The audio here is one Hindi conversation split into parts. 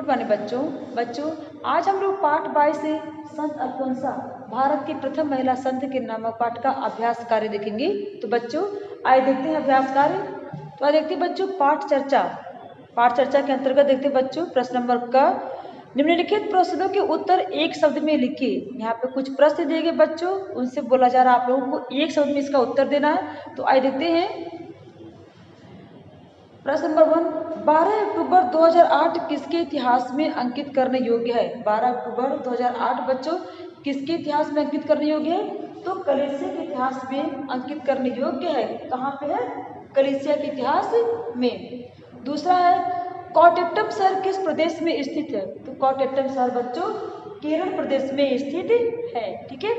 गुड मॉर्निंग बच्चों आज हम लोग पाठ 22 से संत अल्फोंसा भारत की प्रथम महिला संत के नामक पाठ का अभ्यास कार्य देखेंगे। तो बच्चों आइए देखते हैं अभ्यास कार्य। तो आइए देखते हैं बच्चों पाठ चर्चा के अंतर्गत देखते हैं बच्चों प्रश्न नंबर क निम्नलिखित प्रश्नों के उत्तर एक शब्द में लिखिए। यहाँ पे कुछ प्रश्न दिए गए बच्चों, उनसे बोला जा रहा है आप लोगों को एक शब्द में इसका उत्तर देना है। तो आइए देखते हैं प्रश्न नंबर 1, 12 अक्टूबर 2008 किसके इतिहास में अंकित करने योग्य है? 12 अक्टूबर 2008 बच्चों किसके इतिहास में अंकित करने योग्य है? तो कलीसिया के इतिहास में अंकित करने योग्य है। कहाँ पे है? कलीसिया के इतिहास में। दूसरा है कॉटेट्टम शहर किस प्रदेश में स्थित है? तो कॉटेट्टम शहर बच्चों केरल प्रदेश में स्थित है। ठीक है।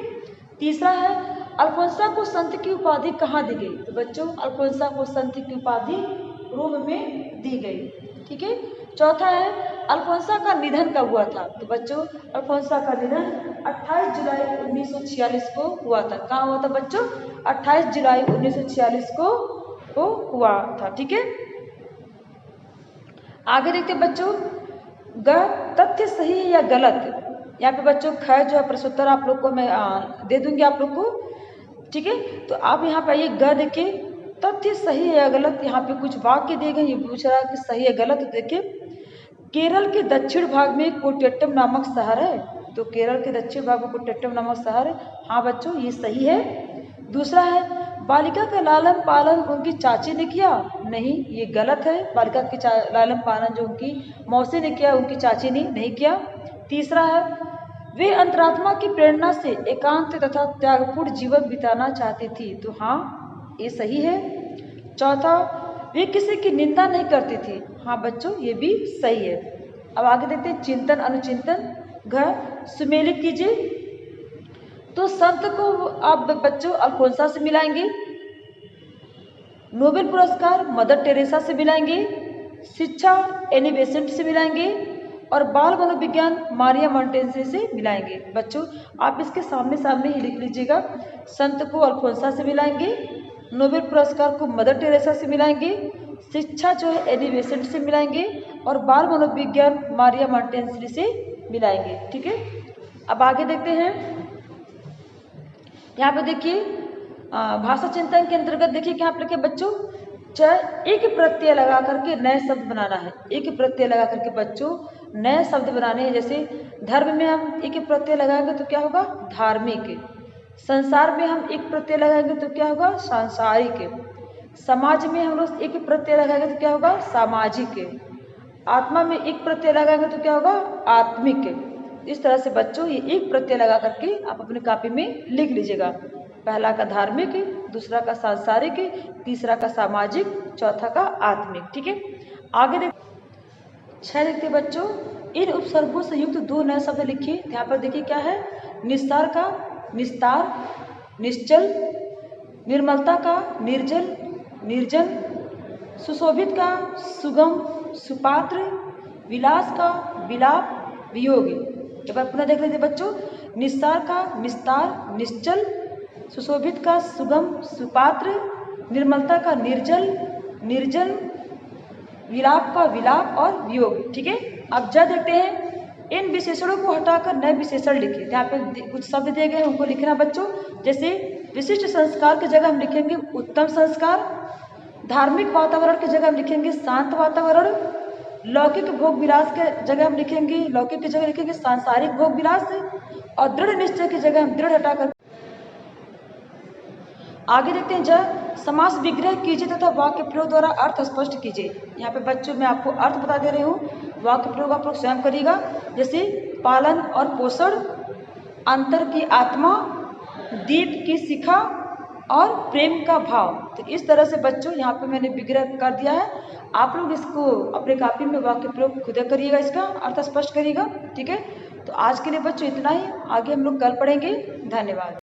तीसरा है अल्फोंसा को संत की उपाधि कहाँ दी गई? तो बच्चों अल्फोंसा को संत की उपाधि रोम में दी गई। ठीक है। चौथा है अल्फोंसा का निधन कब हुआ था? तो बच्चों अल्फोंसा का निधन 28 जुलाई 1946 को हुआ था। कहाँ हुआ था बच्चों? 28 जुलाई 1946 को हुआ था। ठीक है। आगे देखते बच्चों ग तथ्य सही है या गलत? यहाँ पे बच्चों ख जो है प्रश्नोत्तर आप लोग को मैं दे दूंगी आप लोग को। ठीक है। तो आप यहाँ पे आइए ग देखिए तथ्य सही है या गलत। यहाँ पे कुछ वाक्य दिए गए, ये पूछ रहा है कि सही है गलत। देखिए केरल के दक्षिण भाग में कोटेट्टम नामक शहर है। तो केरल के दक्षिण भाग में कोटेट्टम नामक शहर है। हाँ बच्चों ये सही है। दूसरा है बालिका का लालन पालन उनकी चाची ने किया। नहीं ये गलत है। बालिका की लालन पालन जो उनकी मौसी ने किया उनकी चाची ने नहीं किया। तीसरा है वे अंतरात्मा की प्रेरणा से एकांत तथा त्यागपूर्ण जीवन बिताना चाहती थी। तो हाँ ये सही है। चौथा वे किसी की निंदा नहीं करती थी। हाँ बच्चों ये भी सही है। अब आगे देखते हैं चिंतन अनुचिंतन। घ सुमेलित कीजिए। तो संत को आप बच्चों अल्फोंसा से मिलाएंगे, नोबेल पुरस्कार मदर टेरेसा से मिलाएंगे, शिक्षा एनी बेसेंट से मिलाएंगे और बाल मनोविज्ञान मारिया मोंटेस्क्यू से मिलाएंगे। बच्चों आप इसके सामने सामने ही लिख लीजिएगा। संत को अल्फोंसा से मिलाएंगे, नोबेल पुरस्कार को मदर टेरेसा से मिलाएंगे, शिक्षा जो है एनी बेसेंट से मिलाएंगे और बाल मनोविज्ञान मारिया मोंटेस्क्यू से मिलाएंगे। ठीक है। अब आगे देखते हैं। यहाँ पे देखिए भाषा चिंतन के अंतर्गत देखिए क्या आप लिखे बच्चों एक प्रत्यय लगा करके नए शब्द बनाना है। एक प्रत्यय लगा करके बच्चों नए शब्द बनाने हैं। जैसे धर्म में हम एक प्रत्यय लगाएंगे तो क्या होगा? धार्मिक। संसार में हम एक प्रत्यय लगाएंगे तो क्या होगा? सांसारिक। समाज में हम लोग एक प्रत्यय लगाएंगे तो क्या होगा? सामाजिक। आत्मा में एक प्रत्यय लगाएंगे तो क्या होगा? आत्मिक। इस तरह से बच्चों ये एक प्रत्यय लगा करके आप अपनी कॉपी में लिख लीजिएगा। पहला का धार्मिक, दूसरा का सांसारिक, तीसरा का सामाजिक, चौथा का आत्मिक। ठीक है। आगे देख 6 देखते बच्चों इन उपसर्गों से युक्त 2 नए शब्द लिखिए। यहाँ पर देखिए क्या है? निस्तार का निस्तार, निश्चल, निर्मलता का निर्जल निर्जन, सुशोभित का सुगम सुपात्र, विलास का विलाप वियोग। एक बार पुनः देख लेते बच्चों निस्तार का निस्तार निश्चल, सुशोभित का सुगम सुपात्र, निर्मलता का निर्जल निर्जन, विलाप का विलाप और वियोग। ठीक है। अब जब देखते हैं इन विशेषणों को हटाकर नए विशेषण लिखिए। यहाँ पे कुछ शब्द दिए गए हैं उनको लिखना बच्चों। जैसे विशिष्ट संस्कार की जगह हम लिखेंगे उत्तम संस्कार, धार्मिक वातावरण की जगह हम लिखेंगे शांत वातावरण, लौकिक भोग विलास के जगह हम लिखेंगे लौकिक की जगह लिखेंगे सांसारिक भोग विलास और दृढ़ निश्चय की जगह हम दृढ़ हटाकर आगे देखते हैं जब समास विग्रह कीजिए तथा वाक्य प्रयोग द्वारा अर्थ स्पष्ट कीजिए। यहाँ पे बच्चों मैं आपको अर्थ बता दे रही हूँ, वाक्य प्रयोग आप लोग स्वयं करिएगा। जैसे पालन और पोषण, अंतर की आत्मा, दीप की शिखा और प्रेम का भाव। तो इस तरह से बच्चों यहाँ पे मैंने विग्रह कर दिया है। आप लोग इसको अपने कॉपी में वाक्य प्रयोग खुद करिएगा, इसका अर्थ स्पष्ट करिएगा। ठीक है। तो आज के लिए बच्चों इतना ही, आगे हम लोग कल पढ़ेंगे। धन्यवाद।